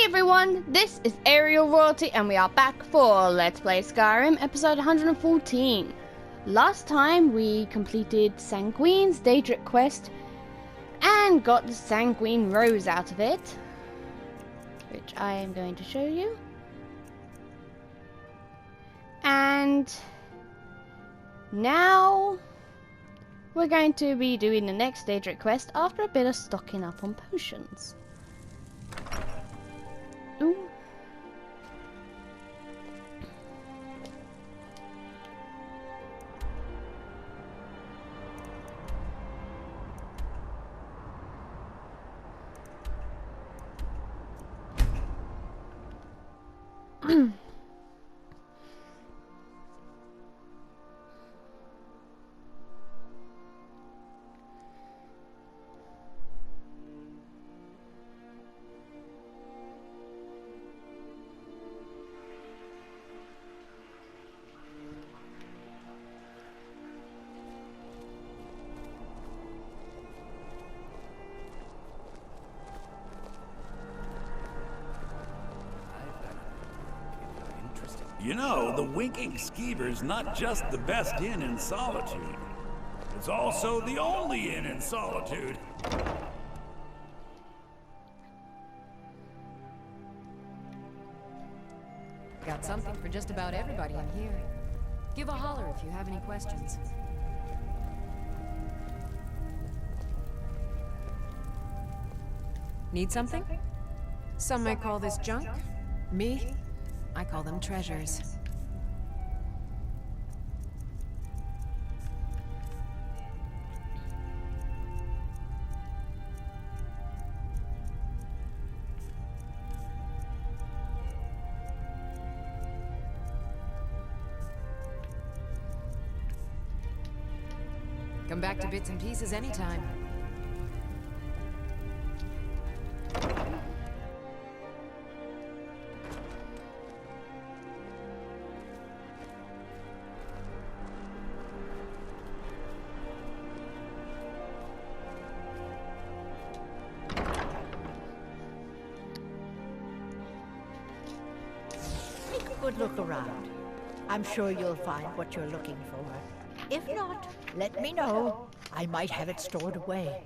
everyone, this is Aerial Royalty and we are back for Let's Play Skyrim episode 114. Last time we completed Sanguine's Daedric quest and got the Sanguine Rose out of it, which I am going to show you. And now we're going to be doing the next Daedric quest after a bit of stocking up on potions. Ooh. You know, the Winking Skeever's not just the best inn in Solitude. It's also the only inn in Solitude. Got something for just about everybody in here. Give a holler if you have any questions. Need something? Some may call this junk. Me? I call them treasures. Come back to bits and pieces anytime. Good look around. I'm sure you'll find what you're looking for. If not, let me know. I might have it stored away.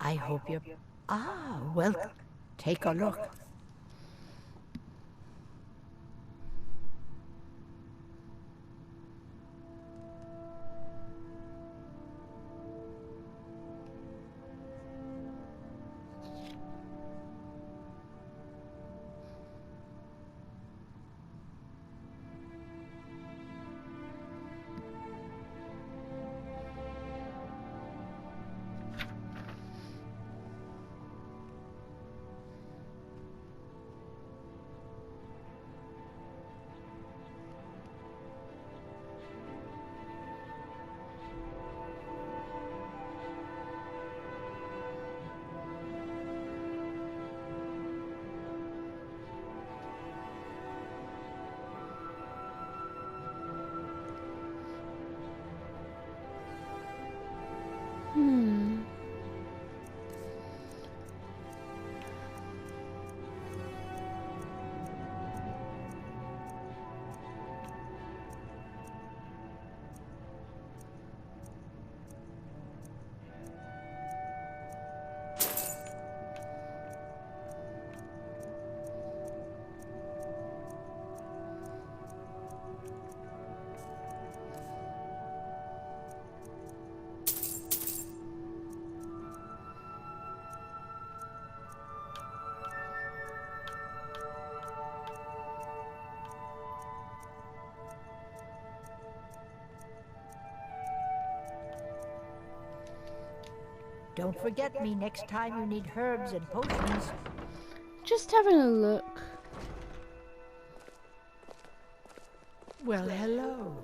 I hope you're... well, take a look. Don't forget me next time you need herbs and potions. Just having a look. Well, hello.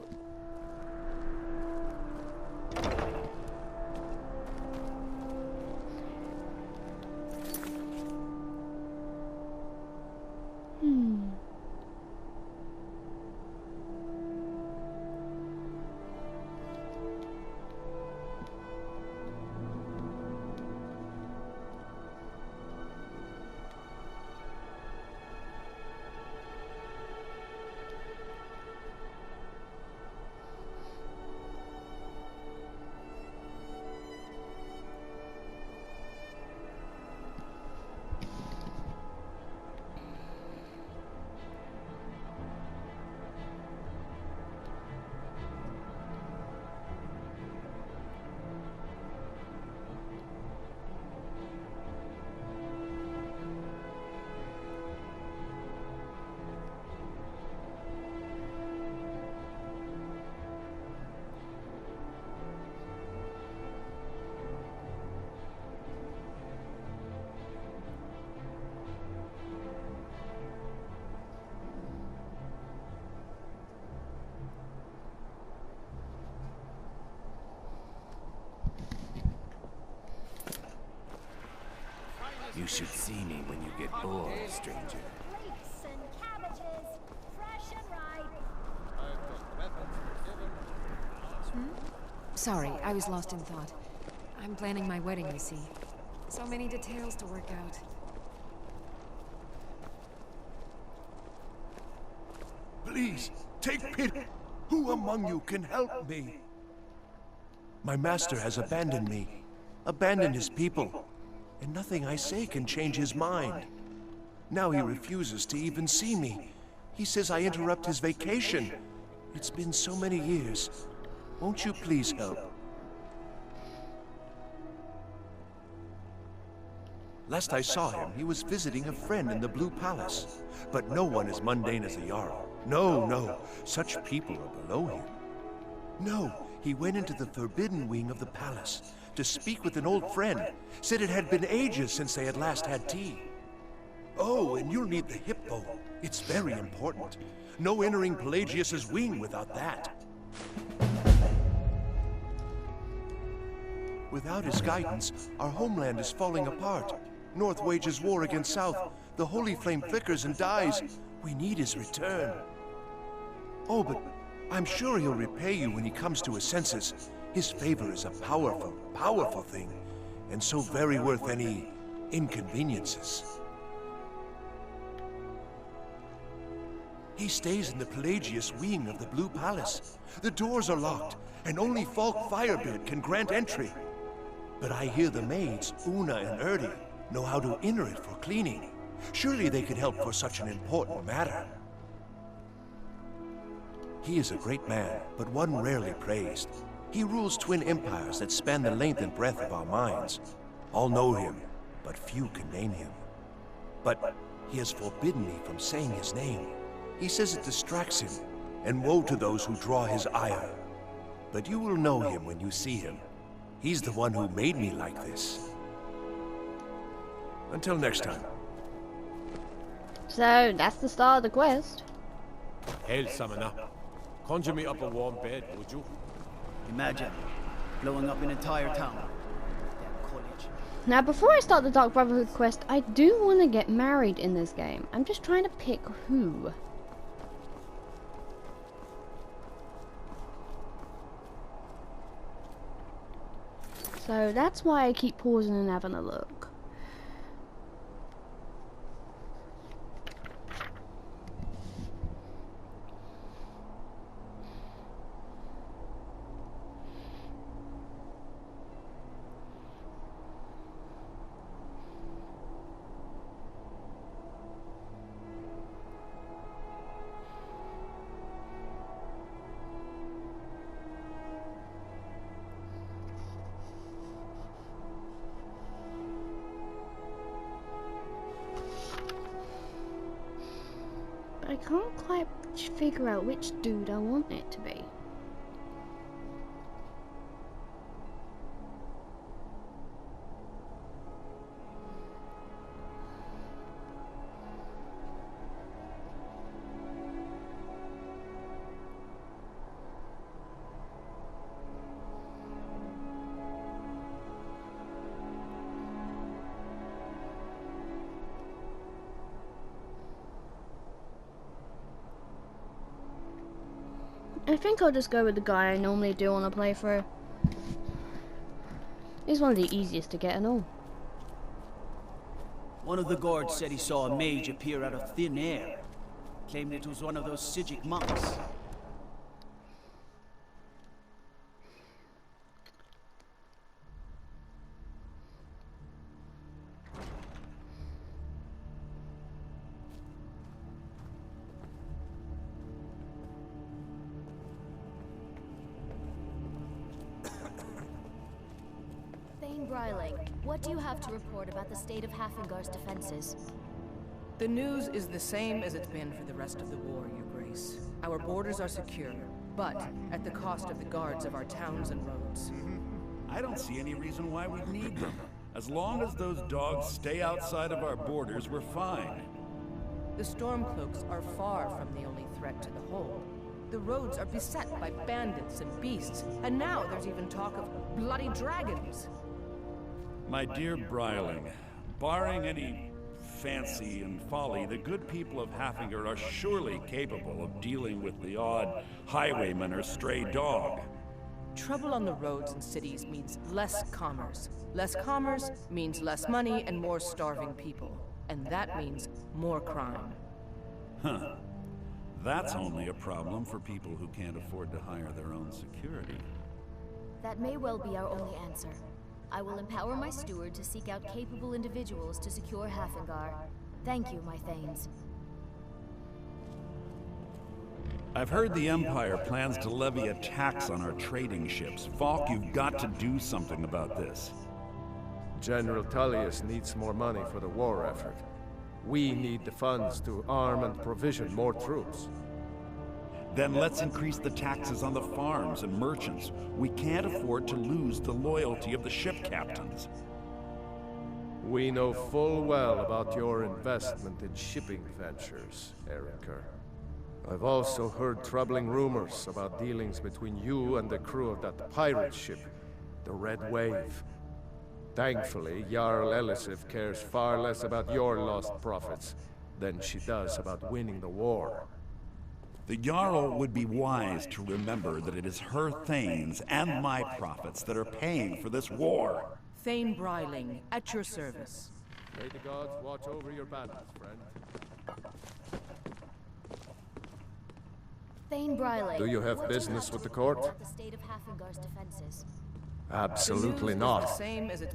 You should see me when you get bored, stranger. Leeks and cabbages, fresh and ripe. Sorry, I was lost in thought. I'm planning my wedding, you see. So many details to work out. Please, take pity. Who among you can help me? My master has abandoned me, abandoned his people, and nothing I say can change his mind. Now he refuses to even see me. He says I interrupt his vacation. It's been so many years. Won't you please help? Last I saw him, he was visiting a friend in the Blue Palace. But no one as mundane as a Jarl. No, no. Such people are below him. No, he went into the forbidden wing of the palace to speak with an old friend. Said it had been ages since they had last had tea. Oh, and you'll need the hip bow. It's very important. No entering Pelagius's wing without that. Without his guidance, our homeland is falling apart. North wages war against South. The holy flame flickers and dies. We need his return. Oh, but I'm sure he'll repay you when he comes to his senses. His favor is a powerful, powerful thing, and so very worth any inconveniences. He stays in the Pelagius wing of the Blue Palace. The doors are locked, and only Falk Firebeard can grant entry. But I hear the maids, Una and Erdi, know how to enter it for cleaning. Surely they could help for such an important matter. He is a great man, but one rarely praised. He rules twin empires that span the length and breadth of our minds. All know him, but few can name him. But he has forbidden me from saying his name. He says it distracts him, and woe to those who draw his ire. But you will know him when you see him. He's the one who made me like this. Until next time. So, that's the start of the quest. Hail, Summoner. Conjure me up a warm bed, would you? Imagine blowing up an entire town. Damn college. Now, before I start the Dark Brotherhood quest, I do want to get married in this game. I'm just trying to pick who. So that's why I keep pausing and having a look. I can't quite figure out which dude I want it to be. I think I'll just go with the guy I normally do on a playthrough. He's one of the easiest to get and all. One of the guards said he saw a mage appear out of thin air. Claimed it was one of those Sijic monks. What do you have to report about the state of Hafingar's defenses? The news is the same as it's been for the rest of the war, Your Grace. Our borders are secure, but at the cost of the guards of our towns and roads. I don't see any reason why we need them. As long as those dogs stay outside of our borders, we're fine. The Stormcloaks are far from the only threat to the whole. The roads are beset by bandits and beasts, and now there's even talk of bloody dragons. My dear Bryling, Barring any fancy and folly, the good people of Haffinger are surely capable of dealing with the odd highwayman or stray dog. Trouble on the roads and cities means less commerce. Less commerce means less money and more starving people. And that means more crime. Huh. That's only a problem for people who can't afford to hire their own security. That may well be our only answer. I will empower my steward to seek out capable individuals to secure Haffinger. Thank you, my thanes. I've heard the Empire plans to levy a tax on our trading ships. Falk, you've got to do something about this. General Tullius needs more money for the war effort. We need the funds to arm and provision more troops. Then let's increase the taxes on the farms and merchants. We can't afford to lose the loyalty of the ship captains. We know full well about your investment in shipping ventures, Eriker. I've also heard troubling rumors about dealings between you and the crew of that pirate ship, the Red Wave. Thankfully, Jarl Elisif cares far less about your lost profits than she does about winning the war. The Jarl would be wise to remember that it is her thanes and my profits that are paying for this war. Thane Bryling, at your service. May the gods watch over your battles, friend. Thane Bryling. Do you have business with the court? The state of Haffingar's defenses. Absolutely not.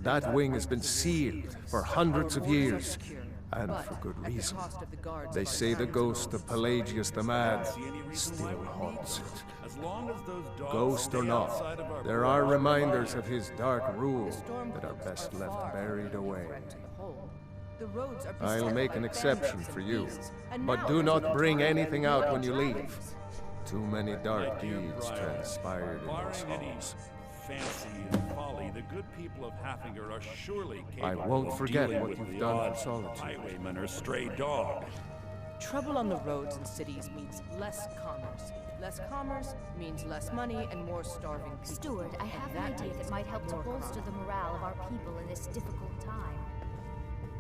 That wing has been sealed for hundreds of years, and for good reason. They say the ghost of Pelagius the Mad still haunts it. Ghost or not, there are reminders of his dark rule that are best left buried away. I'll make an exception for you, but do not bring anything out when you leave. Too many dark deeds transpired in those halls. Fancy and folly, the good people of Haffinger are surely capable I won't forget dealing what with you've the done odd for Solitude. highwayman or stray dog. Trouble on the roads and cities means less commerce. Less commerce means less money and more starving people. Steward, I have an idea that might help to bolster the morale of our people in this difficult time.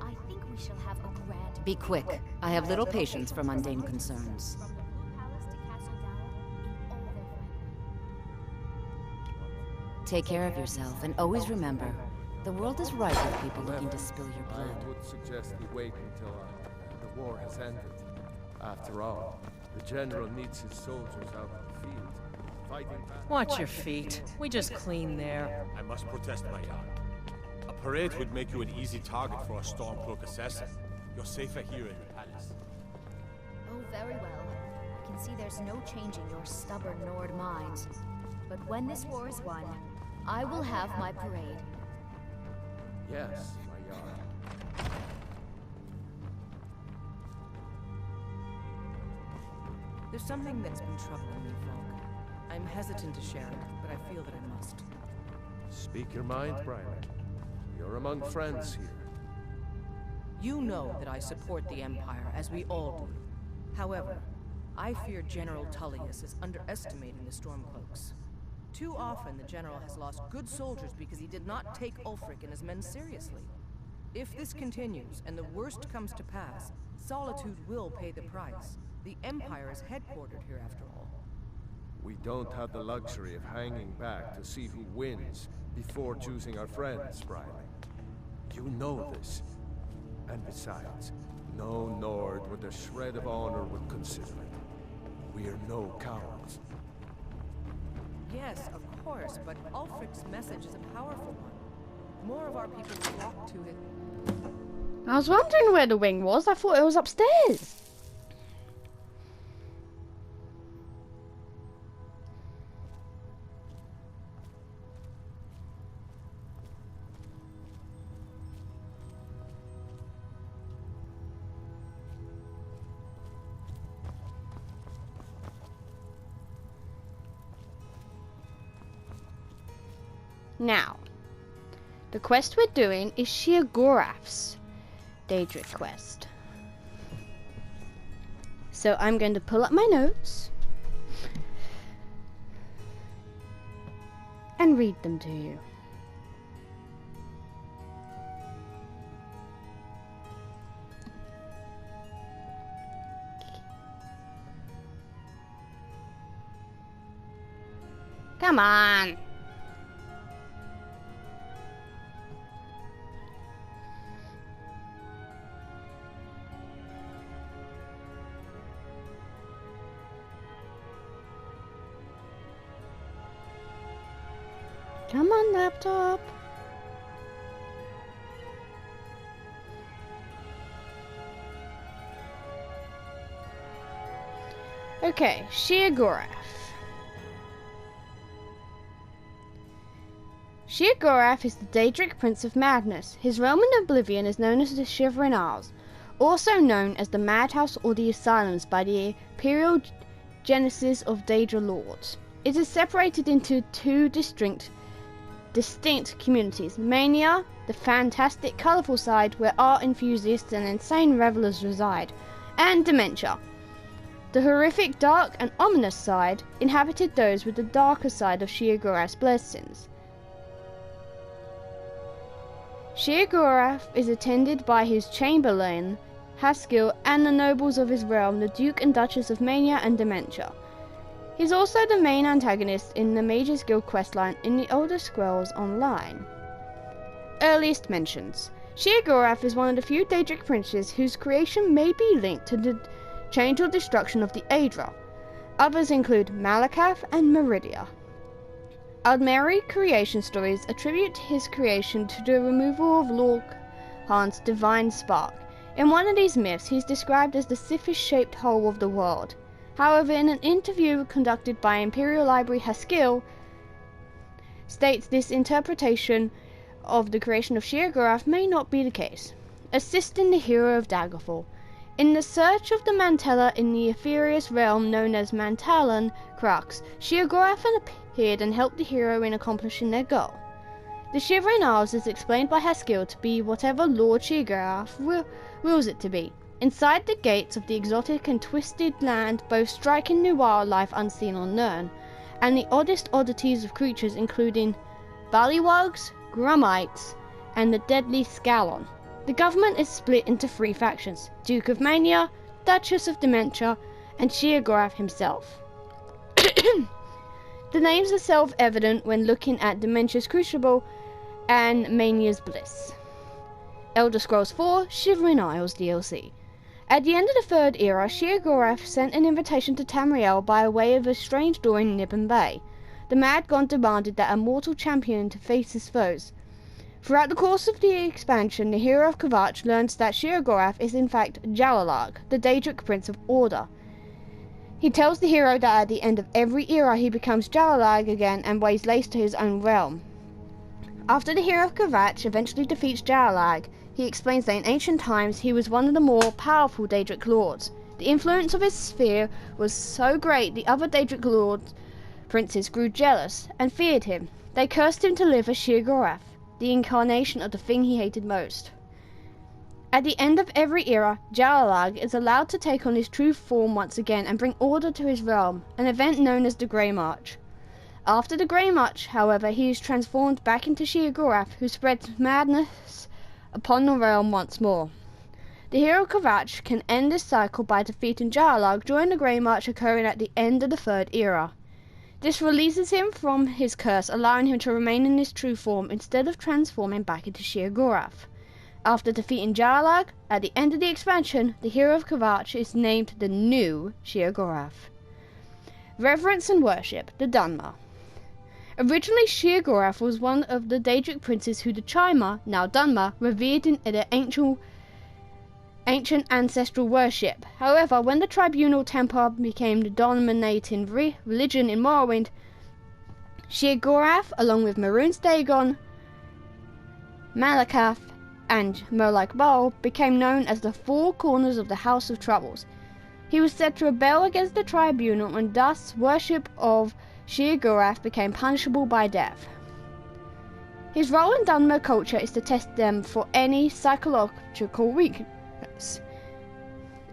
I think we shall have a grand... Be quick. I have little patience for mundane concerns. From the Blue Palace to Castle Down, in all their friendly. Take care of yourself, and always remember, the world is ripe with people looking to spill your blood. I would suggest we wait until the war has ended. After all, the general needs his soldiers out in the field, fighting back. Watch your feet. We just clean there. I must protest, my Jarl. A parade would make you an easy target for a Stormcloak assassin. You're safer here in the palace. Oh, very well. I can see there's no changing your stubborn Nord minds. But when this war is won, I will have my parade. Yes, my Jarl. There's something that's been troubling me, Falk. I'm hesitant to share it, but I feel that I must. Speak your mind, Brylan. You're among friends here. You know that I support the Empire, as we all do. However, I fear General Tullius is underestimating the Stormcloaks. Too often, the General has lost good soldiers because he did not take Ulfric and his men seriously. If this continues, and the worst comes to pass, Solitude will pay the price. The Empire is headquartered here, after all. We don't have the luxury of hanging back to see who wins before choosing our friends, Brylan. You know this. And besides, no Nord with a shred of honor would consider it. We're no cowards. Yes, of course, but Ulfric's message is a powerful one. More of our people flock to it. I was wondering where the wing was. I thought it was upstairs. Now, the quest we're doing is Sheogorath's Daedric quest. So I'm going to pull up my notes and read them to you. Come on. Come on, laptop. Okay, Sheogorath. Sheogorath is the Daedric Prince of Madness. His realm in Oblivion is known as the Shivering Isles, also known as the Madhouse or the Asylums by the Imperial Genesis of Daedra Lords. It is separated into two distinct communities: Mania, the fantastic, colourful side where art enthusiasts and insane revelers reside, and Dementia, the horrific, dark and ominous side, inhabited those with the darker side of Sheogorath's blessings. Sheogorath is attended by his chamberlain, Haskill, and the nobles of his realm, the Duke and Duchess of Mania and Dementia. He is also the main antagonist in the Mages Guild questline in the Elder Scrolls Online. Earliest mentions. Sheogorath is one of the few Daedric princes whose creation may be linked to the change or destruction of the Aedra. Others include Malakath and Meridia. Aldmeri creation stories attribute his creation to the removal of Lorkhan's divine spark. In one of these myths, he is described as the Siphish-shaped hole of the world. However, in an interview conducted by Imperial Library, Haskill states this interpretation of the creation of Sheogorath may not be the case. Assisting the hero of Daggerfall. In the search of the Mantella in the Aetherius realm known as Mantalan Crux, Sheogorath appeared and helped the hero in accomplishing their goal. The Shivering Isles is explained by Haskill to be whatever Lord Sheogorath wills it to be. Inside the gates of the exotic and twisted land, both striking new wildlife unseen on Nirn, and the oddest oddities of creatures including Ballywugs, Grummites, and the deadly Scallon. The government is split into three factions: Duke of Mania, Duchess of Dementia, and Sheogorath himself. The names are self-evident when looking at Dementia's Crucible and Mania's Bliss. Elder Scrolls 4 Shivering Isles DLC. At the end of the Third Era, Sheogorath sent an invitation to Tamriel by way of a strange door in Nibbin Bay. The Mad God demanded that a mortal champion to face his foes. Throughout the course of the expansion, the hero of Kvatch learns that Sheogorath is in fact Jalalarg, the Daedric Prince of Order. He tells the hero that at the end of every era he becomes Jalalarg again and weighs lace to his own realm. After the hero of Kvatch eventually defeats Jalalarg, he explains that in ancient times he was one of the more powerful Daedric lords. The influence of his sphere was so great the other Daedric lords princes grew jealous and feared him. They cursed him to live as Sheogorath, the incarnation of the thing he hated most. At the end of every era, Jalalarg is allowed to take on his true form once again and bring order to his realm, an event known as the Grey March. After the Grey March, however, he is transformed back into Sheogorath, who spreads madness upon the realm once more. The hero Kvatch can end this cycle by defeating Jalalarg during the Grey March occurring at the end of the Third Era. This releases him from his curse, allowing him to remain in his true form instead of transforming back into Sheogorath. After defeating Jalalarg, at the end of the expansion, the hero of Kvatch is named the new Sheogorath. Reverence and worship, the Dunmer. Originally, Sheogorath was one of the Daedric princes who the Chima, now Dunmer, revered in their ancient ancestral worship. However, when the Tribunal Templar became the dominating religion in Morrowind, Sheogorath, along with Maroon's Dagon, Malakath, and Molag Bal, became known as the Four Corners of the House of Troubles. He was said to rebel against the Tribunal, and thus worship of Sheogorath became punishable by death. His role in Dunmer culture is to test them for any psychological weakness,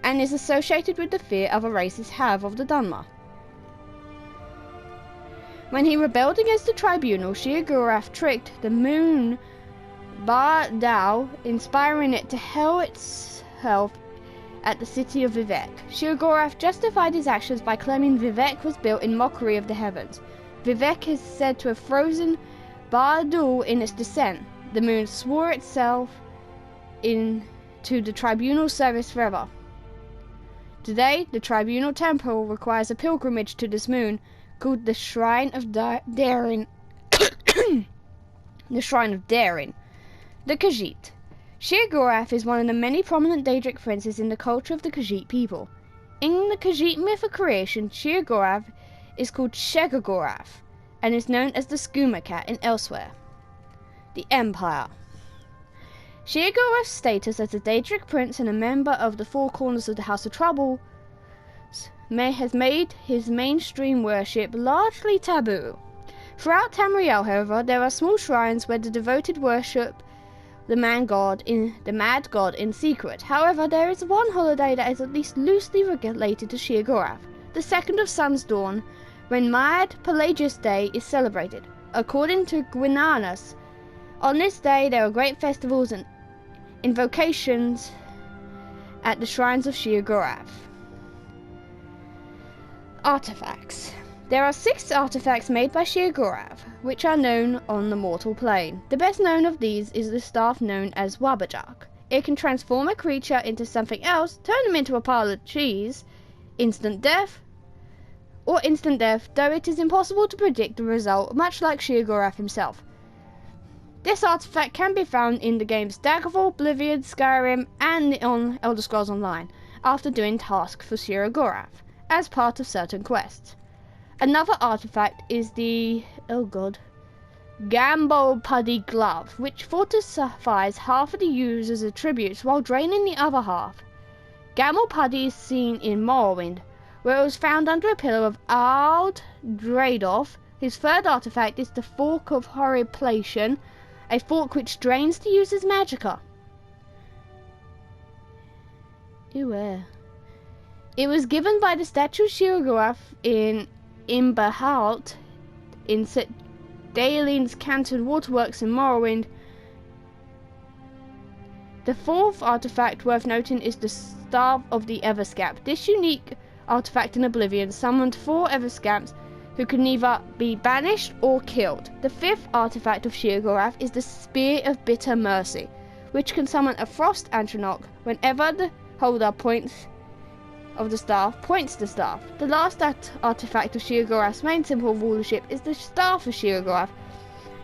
and is associated with the fear other races have of the Dunmer. When he rebelled against the Tribunal, Sheogorath tricked the moon Ba-Dao, inspiring it to hurl itself at the city of Vivec. Sheogorath justified his actions by claiming Vivec was built in mockery of the heavens. Vivek is said to have frozen Bardoul in its descent. The moon swore itself into the tribunal service forever. Today, the tribunal temple requires a pilgrimage to this moon called the Shrine of Darin. The Shrine of Darin. The Khajiit. Sheogorath is one of the many prominent Daedric princes in the culture of the Khajiit people. In the Khajiit myth of creation, Sheogorath is called Sheogorath and is known as the Skooma Cat and elsewhere. The Empire. Sheogorath's status as a Daedric prince and a member of the Four Corners of the House of Trouble has made his mainstream worship largely taboo. Throughout Tamriel, however, there are small shrines where the devoted worship the mad god in secret. However, there is one holiday that is at least loosely related to Sheogorath, the 2nd of Sun's Dawn, when Mad Pelagius Day is celebrated. According to Gwynanus, on this day there are great festivals and invocations at the shrines of Sheogorath. Artifacts. There are 6 artifacts made by Sheogorath, which are known on the mortal plane. The best known of these is the staff known as Wabbajack. It can transform a creature into something else, turn them into a pile of cheese, instant death, though it is impossible to predict the result, much like Sheogorath himself. This artifact can be found in the games Daggerfall, Oblivion, Skyrim, and on Elder Scrolls Online, after doing tasks for Sheogorath, as part of certain quests. Another artifact is the Gamble Puddy Glove, which fortifies half of the user's attributes while draining the other half. Gamble Puddy is seen in Morrowind, where it was found under a pillar of Ard Dradoff. His third artifact is the Fork of Horriplation, a fork which drains the user's magicka. It was given by the statue of Sheogorath in Imberhalt in St. Daelin's Canton Waterworks in Morrowind. The fourth artifact worth noting is the Staff of the Everscap. This unique artifact in Oblivion summoned 4 Everscaps who can neither be banished or killed. The fifth artifact of Sheogorath is the Spear of Bitter Mercy, which can summon a Frost Atronach whenever the holder points the staff. The last artifact of Sheogorath's main symbol of rulership is the Staff of Sheogorath,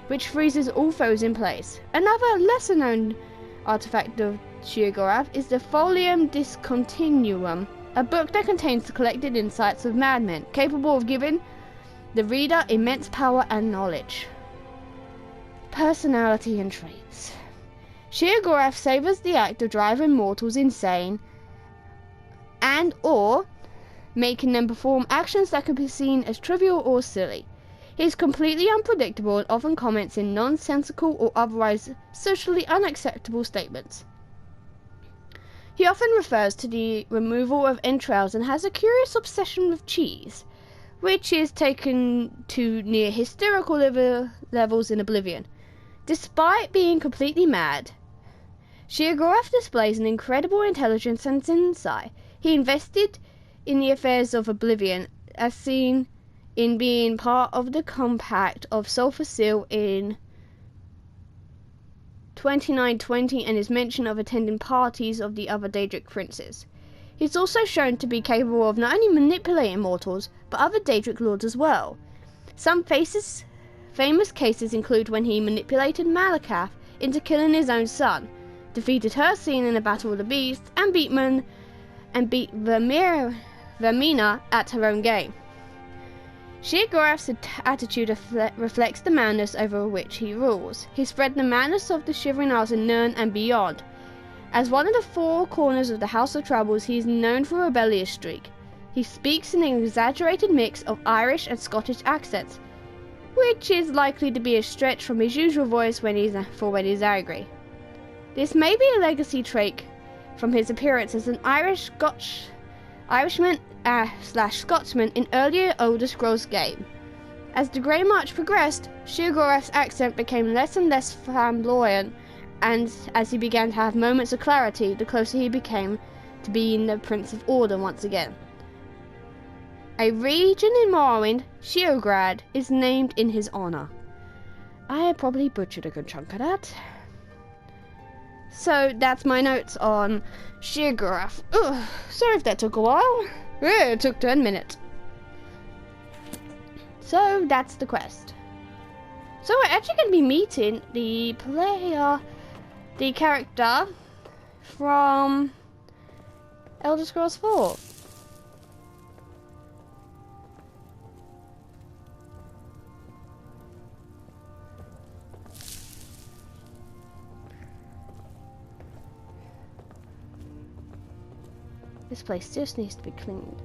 which freezes all foes in place. Another lesser known artifact of Sheogorath is the Folium Discontinuum, a book that contains the collected insights of madmen, capable of giving the reader immense power and knowledge. Personality and traits. Sheogorath savours the act of driving mortals insane and or making them perform actions that can be seen as trivial or silly. He is completely unpredictable and often comments in nonsensical or otherwise socially unacceptable statements. He often refers to the removal of entrails and has a curious obsession with cheese, which is taken to near hysterical levels in Oblivion. Despite being completely mad, Sheogorath displays an incredible intelligence and insight. He invested in the affairs of Oblivion, as seen in being part of the Compact of Sulphur Seal in 2920 and his mention of attending parties of the other Daedric princes. He's also shown to be capable of not only manipulating mortals, but other Daedric lords as well. Some famous cases include when he manipulated Malakath into killing his own son, defeated Hircine in a battle with the beasts, and beat Vermina at her own game. Sheogorath's attitude reflects the madness over which he rules. He spread the madness of the Shivering Isles in Nirn and beyond. As one of the 4 corners of the House of Troubles, he is known for a rebellious streak. He speaks in an exaggerated mix of Irish and Scottish accents, which is likely to be a stretch from his usual voice when he's angry. This may be a legacy trait from his appearance as an Irishman/Scotsman in earlier Elder Scrolls game. As the Grey March progressed, Sheogorath's accent became less and less flamboyant, and as he began to have moments of clarity, the closer he became to being the Prince of Order once again. A region in Morrowind, Sheogorath, is named in his honor. I probably butchered a good chunk of that. So that's my notes on Sheogorath. Ugh, sorry if that took a while. It took 10 minutes. So that's the quest. So we're actually going to be meeting the character from Elder Scrolls 4. This place just needs to be cleaned.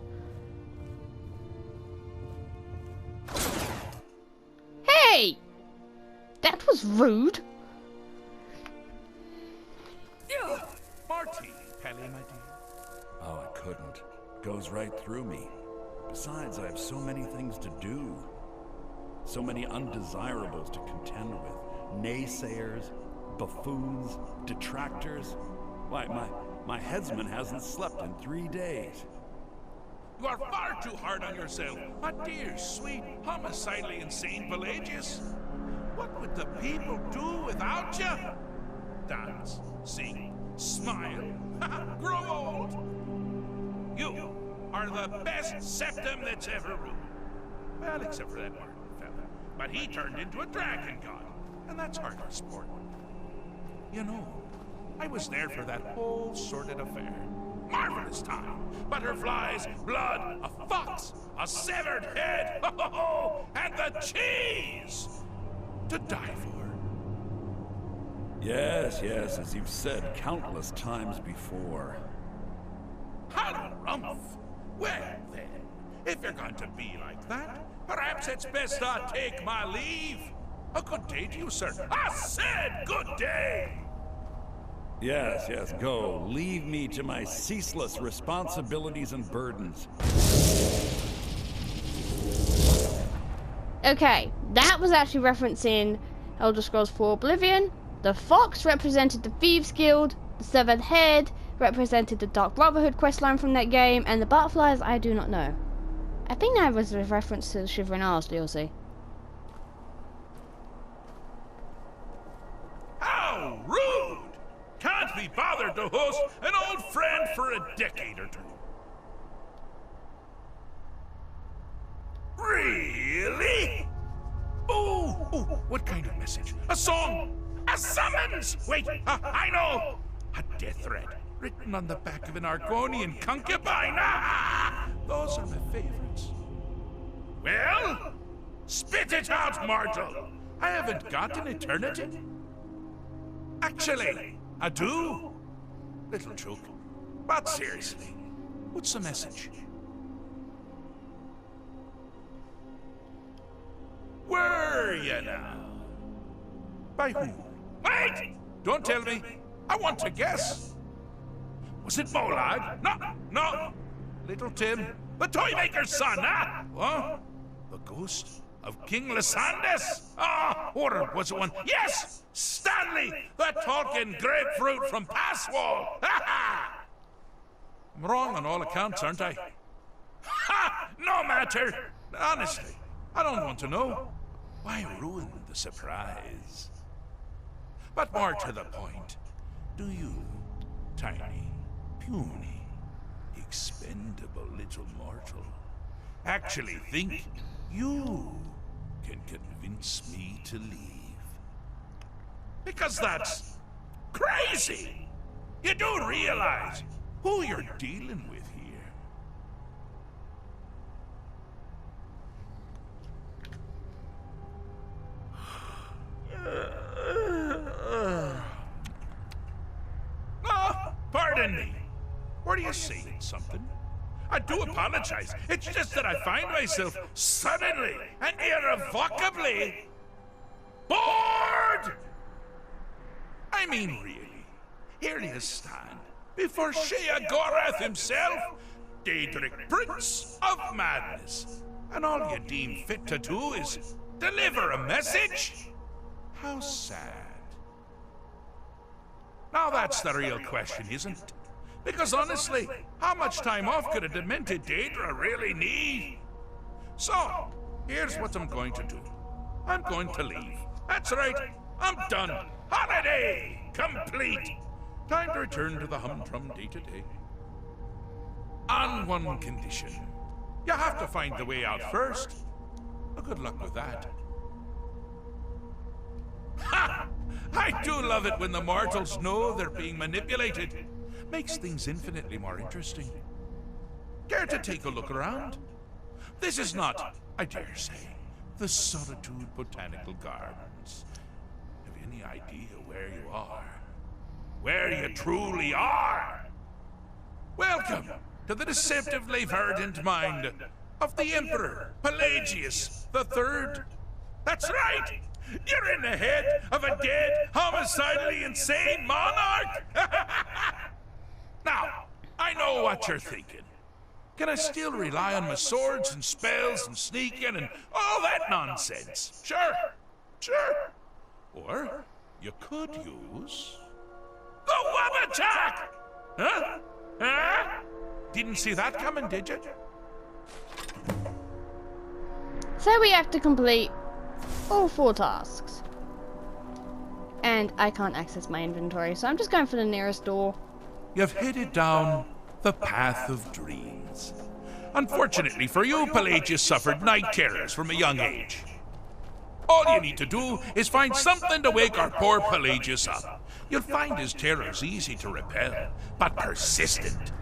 Hey! That was rude. Marty, Pele, my dear. Oh, I couldn't. Goes right through me. Besides, I have so many things to do. So many undesirables to contend with. Naysayers, buffoons, detractors. Why, my headsman hasn't slept in 3 days. You are far too hard on yourself, my dear, sweet, homicidally insane Pelagius. What would the people do without you? Dance, sing, smile, grow old. You are the best septum that's ever ruled. Well, except for that Martin fella. But he turned into a dragon god, and that's hardly sport. You know, I was there for that whole sordid affair. Marvelous time. Butterflies, blood, a fox, a severed head, and the cheese to die for. Yes, as you've said countless times before. Harumph! Well then, if you're going to be like that, perhaps it's best I take my leave. A good day to you, sir. I said good day! Yes, go. Leave me to my ceaseless responsibilities and burdens. Okay, that was actually referencing Elder Scrolls 4 Oblivion. The fox represented the Thieves Guild, the severed head represented the Dark Brotherhood questline from that game, and the butterflies I do not know. I think that was a reference to the Shivering Isles DLC. How rude! Can't be bothered to host an old friend for a decade or two. Really? Oh, what kind of message? A song? A summons? Wait, I know! A death threat written on the back of an Argonian concubine. Those are my favorites. Well, spit it out, mortal. I haven't got an eternity. Actually, I do. Little joke. But seriously, what's the message? Were you now? By who? Wait! Don't tell me. I want to guess. Was it Molag? No. Little Tim, the toy maker's son, huh? What? The ghost of King Lysandus? Or was it one? Yes! Stanley, the talking grapefruit from Passwall! I'm wrong on all accounts, aren't I? Ha! No matter! Honestly, I don't want to know. Why ruin the surprise? But more to the point, do you, tiny, puny, expendable little mortal, actually think you can convince me to leave? Because that's crazy! You do realize who you're dealing with here. Pardon me. Were you saying something? I do apologize. It's just that I find myself suddenly and irrevocably bored! I mean, really. Here you stand, before Sheogorath himself, Daedric Prince of Madness. And all you deem fit to do is deliver a message? How sad. Now that's the real question, isn't it? Because honestly, how much time off could a demented Daedra really need? So, here's what I'm going to do. I'm going to leave. That's right. I'm done. Holiday complete. Time to return to the humdrum day-to-day. On one condition. You have to find the way out first. Well, good luck with that. Ha! I do love it when the mortals know they're being manipulated. Makes things infinitely more interesting. Care to take a look around? This is not, I dare say, the Solitude Botanical Gardens. Have you any idea where you are? Where you truly are? Welcome to the deceptively verdant mind of the Emperor Pelagius III. That's right! You're in the head of a dead, homicidally insane monarch! Now, I know what you're thinking. Can I still rely on my swords and spells and sneaking and all that nonsense? Sure. Or you could use the Wabbajack! Huh? Didn't see that coming, did you? So we have to complete all 4 tasks. And I can't access my inventory, so I'm just going for the nearest door. You've headed down the path of dreams. Unfortunately for you, Pelagius suffered night terrors from a young age. All you need to do is find something to wake our poor Pelagius up. You'll find his terrors easy to repel, but persistent.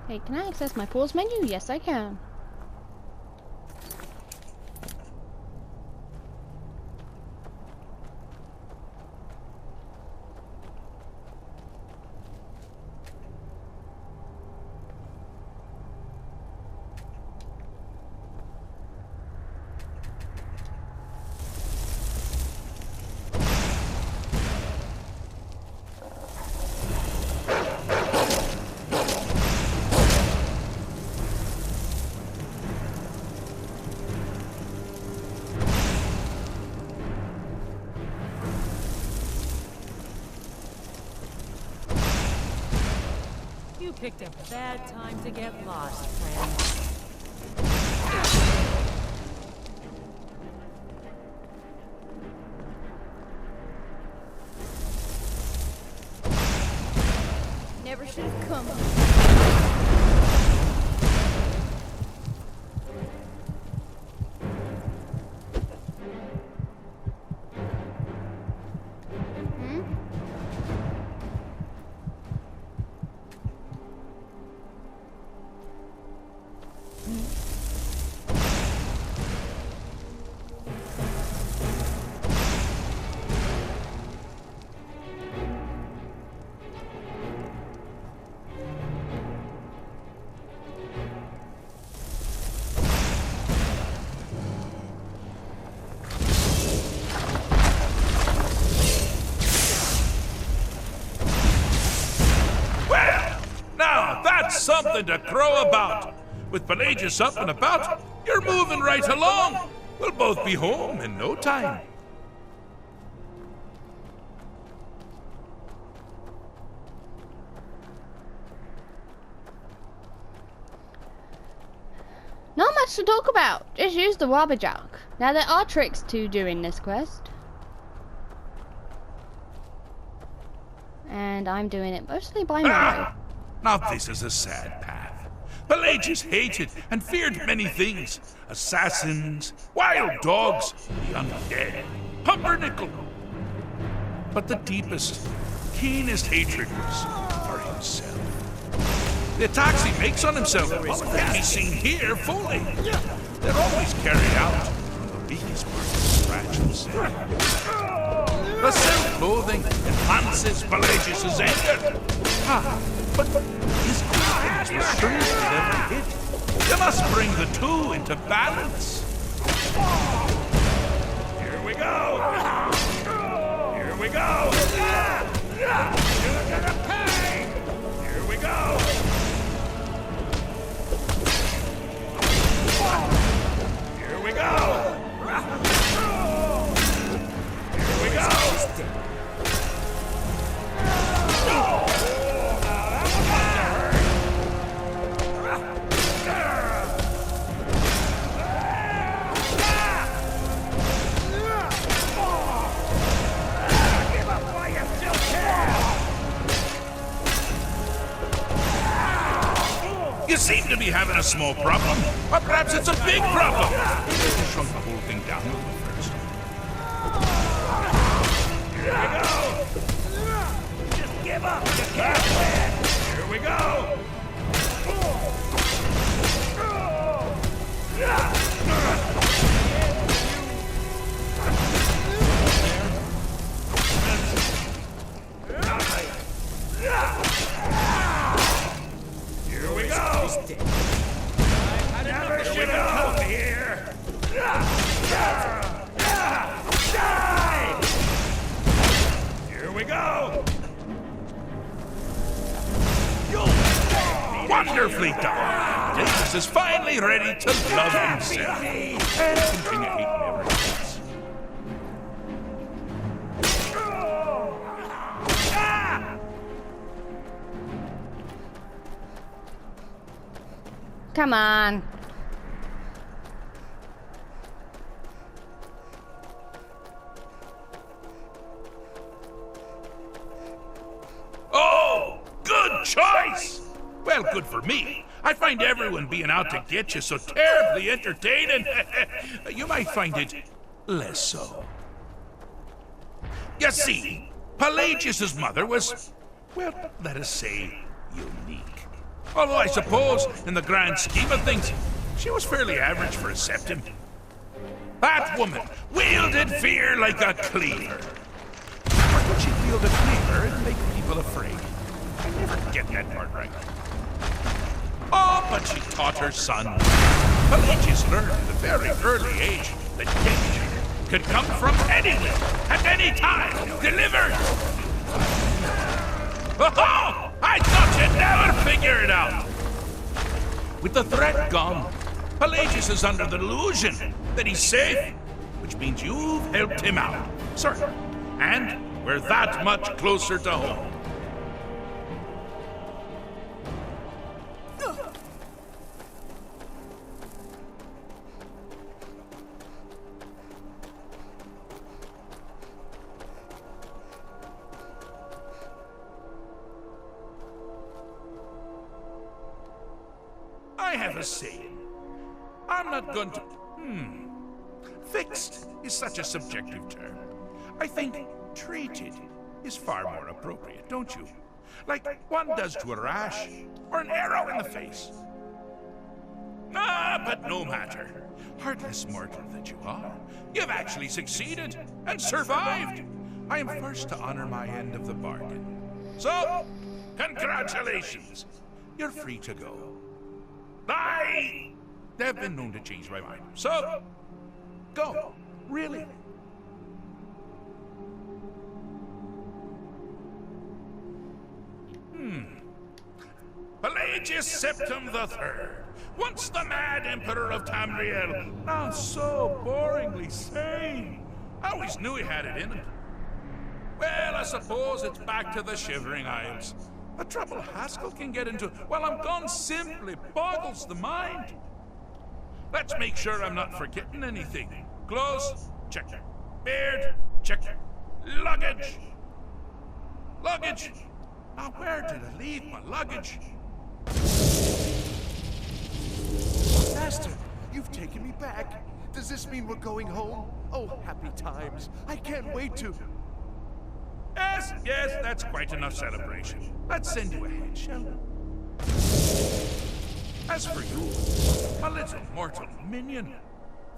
Hey, can I access my pause menu? Yes, I can. You picked a bad time to get lost, friend. Never should have come. Something to crow about. With Pelagius up and about, you're moving right along. We'll both be home in no time. Not much to talk about. Just use the Wabbajack. Now there are tricks to doing this quest. And I'm doing it mostly by memory. Now this is a sad path. Pelagius hated and feared many things. Assassins, wild dogs, the undead, pumpernickel. But the deepest, keenest hatred was for himself. The attacks he makes on himself can be seen here fully. They're always carried out from the weakest part of scratches. The self-loathing enhances Pelagius' anger. But his confidence was strangely never hit. You must bring the two into balance. Here we go. Here we go. You're gonna pay. Here we go. Here we go. Here we go. seem to be having a small problem. Or perhaps it's a big problem. Maybe I can shrunk the whole thing down a little first. Here we go! Just give up! You can't win! Here we go! Here we go! Never should have come here! Die! Here we go! Wonderfully done! Daedric is finally ready to love himself and continue hating everyone else. Come on. Oh, good choice! Well, good for me. I find everyone being out to get you so terribly entertaining. You might find it less so. You see, Pelagius's mother was, well, let us say, unique. Although I suppose, in the grand scheme of things, she was fairly average for a septim. That woman wielded fear like a cleaver. Or could she wield a cleaver and make people afraid? I never get that part right. Oh, but she taught her son. Pelagius learned at a very early age that danger could come from anywhere, at any time, delivered. Oh! I thought you'd never figure it out! With the threat gone, Pelagius is under the delusion that he's safe, which means you've helped him out, sir. And we're that much closer to home. I have a saying. I'm not going to... Fixed is such a subjective term. I think treated is far more appropriate, don't you? Like one does to a rash or an arrow in the face. Ah, but no matter. Heartless mortal that you are, you've actually succeeded and survived. I am first to honor my end of the bargain. So, congratulations. You're free to go. They've been known to change my mind. So, go. Really. Pelagius Septim III, once the mad Emperor of Tamriel, now so boringly sane. I always knew he had it in him. Well, I suppose it's back to the Shivering Isles. The trouble Haskell can get into while I'm gone simply boggles the mind. Let's make sure I'm not forgetting anything. Clothes, check. Beard, check. Luggage. Luggage. Now, where did I leave my luggage? Master, you've taken me back. Does this mean we're going home? Oh, happy times. I can't wait to... Yes, that's quite enough celebration. Let's send you ahead, shall we? As for you, a little mortal minion,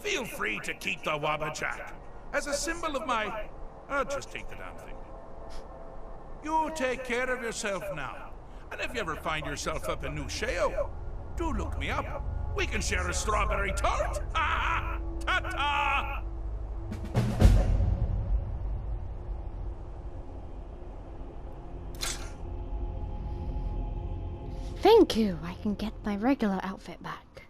feel free to keep the Wabbajack as a symbol of my... just take the damn thing. You take care of yourself now. And if you ever find yourself up in New Sheo, do look me up. We can share a strawberry tart. Ta-ta! Thank you. I can get my regular outfit back.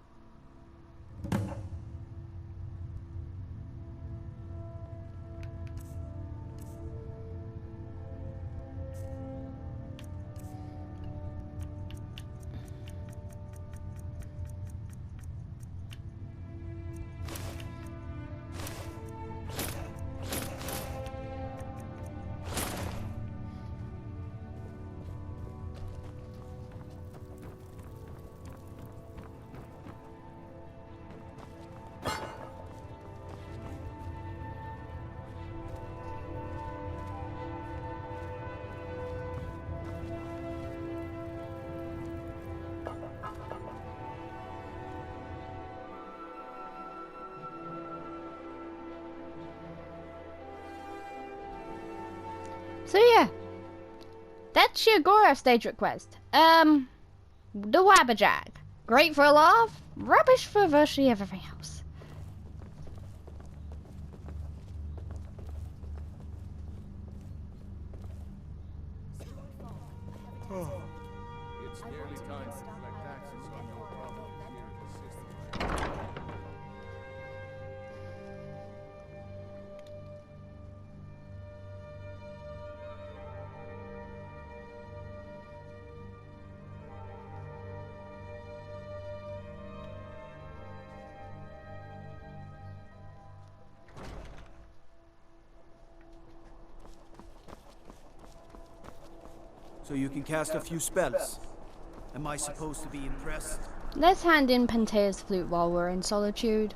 So yeah, that's Sheogorath's Daedric quest. The Wabbajack. Great for a laugh, rubbish for virtually everything else. It's nearly time to collect taxes on your property here in the system. So you can cast a few spells. Am I supposed to be impressed? Let's hand in Pantea's flute while we're in solitude.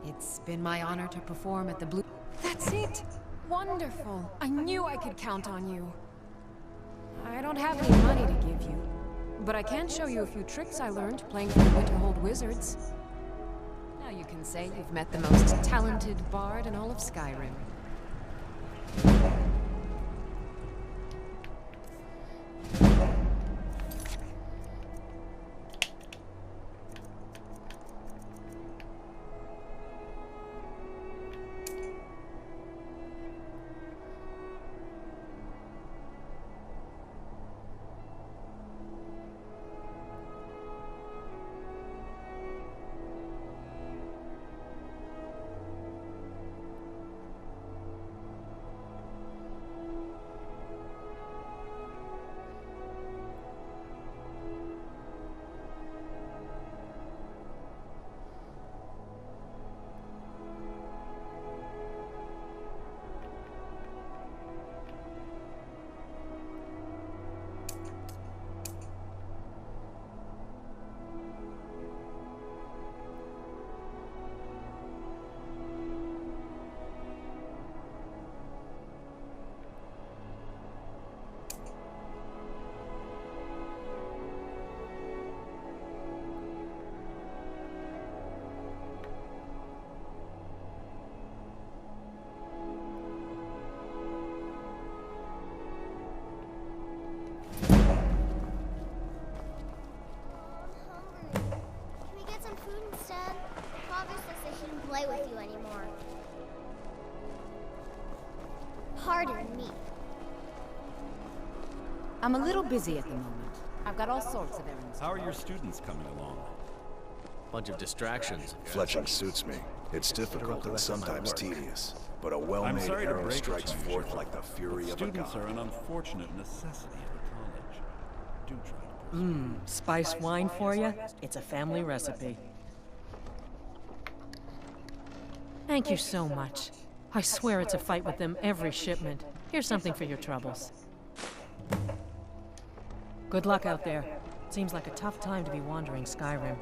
It's been my honor to perform at the Blue... That's it! Wonderful! I knew I could count on you. I don't have any money to give you, but I can show you a few tricks I learned playing for the Winterhold Wizards. Now you can say you've met the most talented bard in all of Skyrim. Play with you anymore. Pardon me. I'm a little busy at the moment. I've got all sorts of errands. How are your students coming along? Bunch of distractions. Fletching suits me. It's difficult and sometimes tedious, but a well-made arrow strikes forth like the fury of a god. Students are an unfortunate necessity for college. Do try to Spice wine for you? It's a family recipe. Thank you so much. I swear it's a fight with them every shipment. Here's something for your troubles. Good luck out there. Seems like a tough time to be wandering Skyrim.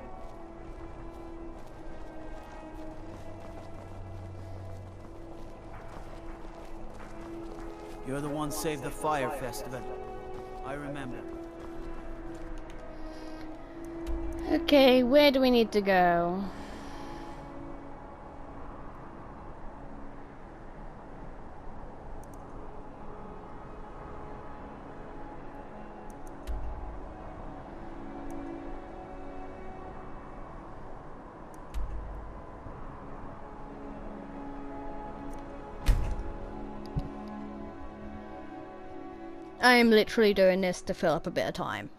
You're the one saved the fire festival. I remember. Okay, where do we need to go? I am literally doing this to fill up a bit of time.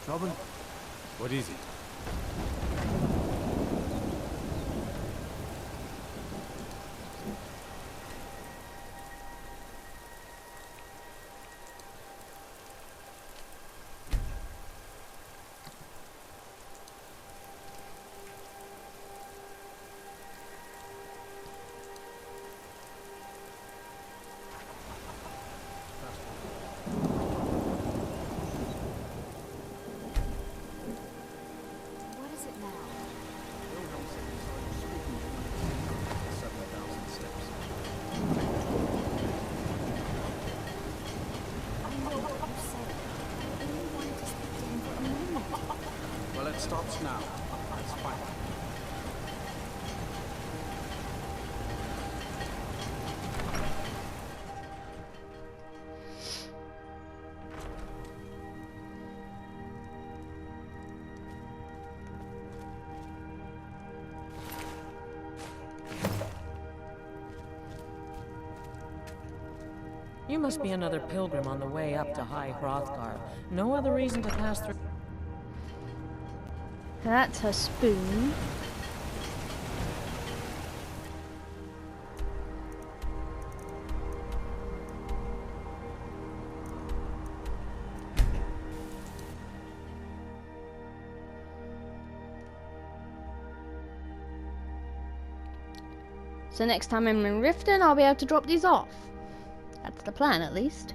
Trouble? What is it? must be another pilgrim on the way up to High Hrothgar. No other reason to pass through. That's her spoon. So next time I'm in Riften, I'll be able to drop these off. That's the plan, at least.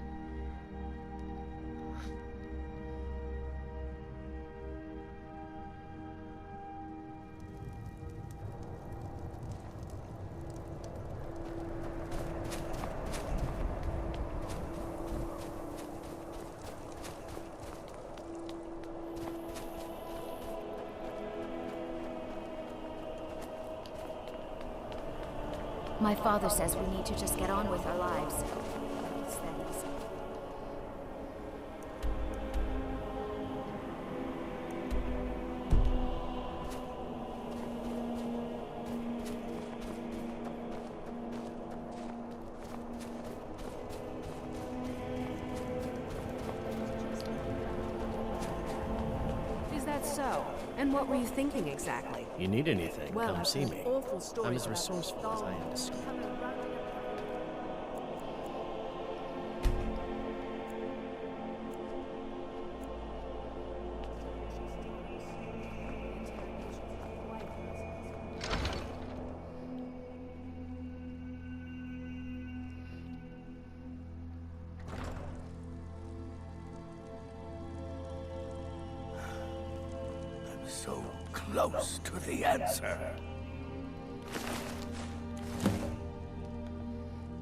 My father says we need to just get on with our lives. It's that easy. Is that so? And what were you thinking exactly? You need anything, Well, come see me. awful I'm stories as about resourceful as I am discreet. So close to the answer.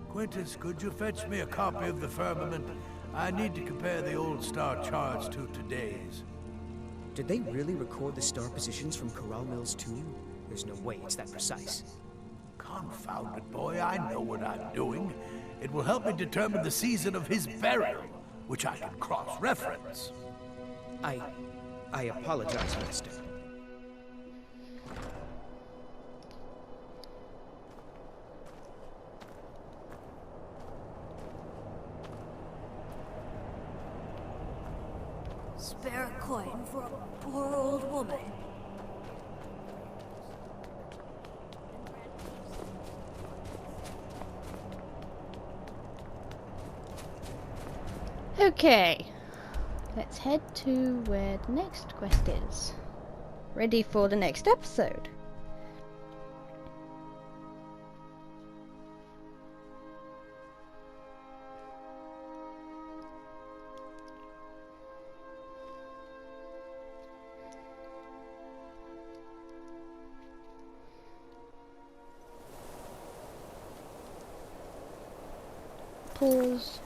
Quintus, could you fetch me a copy of the firmament? I need to compare the old star charts to today's. Did they really record the star positions from Corral Mill's tomb? There's no way it's that precise. Confound it, boy, I know what I'm doing. It will help me determine the season of his burial, which I can cross-reference. I apologize, Master. Spare a coin for a poor old woman. Okay. Let's head to where the next quest is. Ready for the next episode. Pause.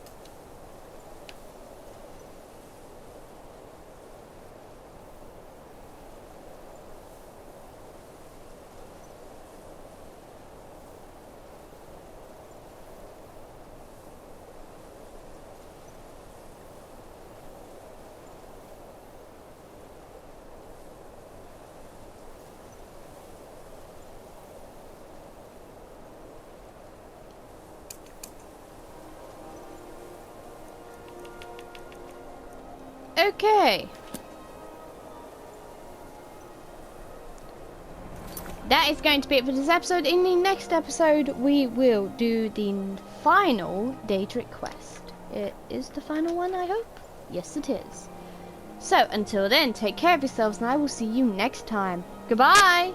Okay. That is going to be it for this episode. In the next episode, we will do the final Daedric quest. It is the final one, I hope? Yes, it is. So, until then, take care of yourselves, and I will see you next time. Goodbye!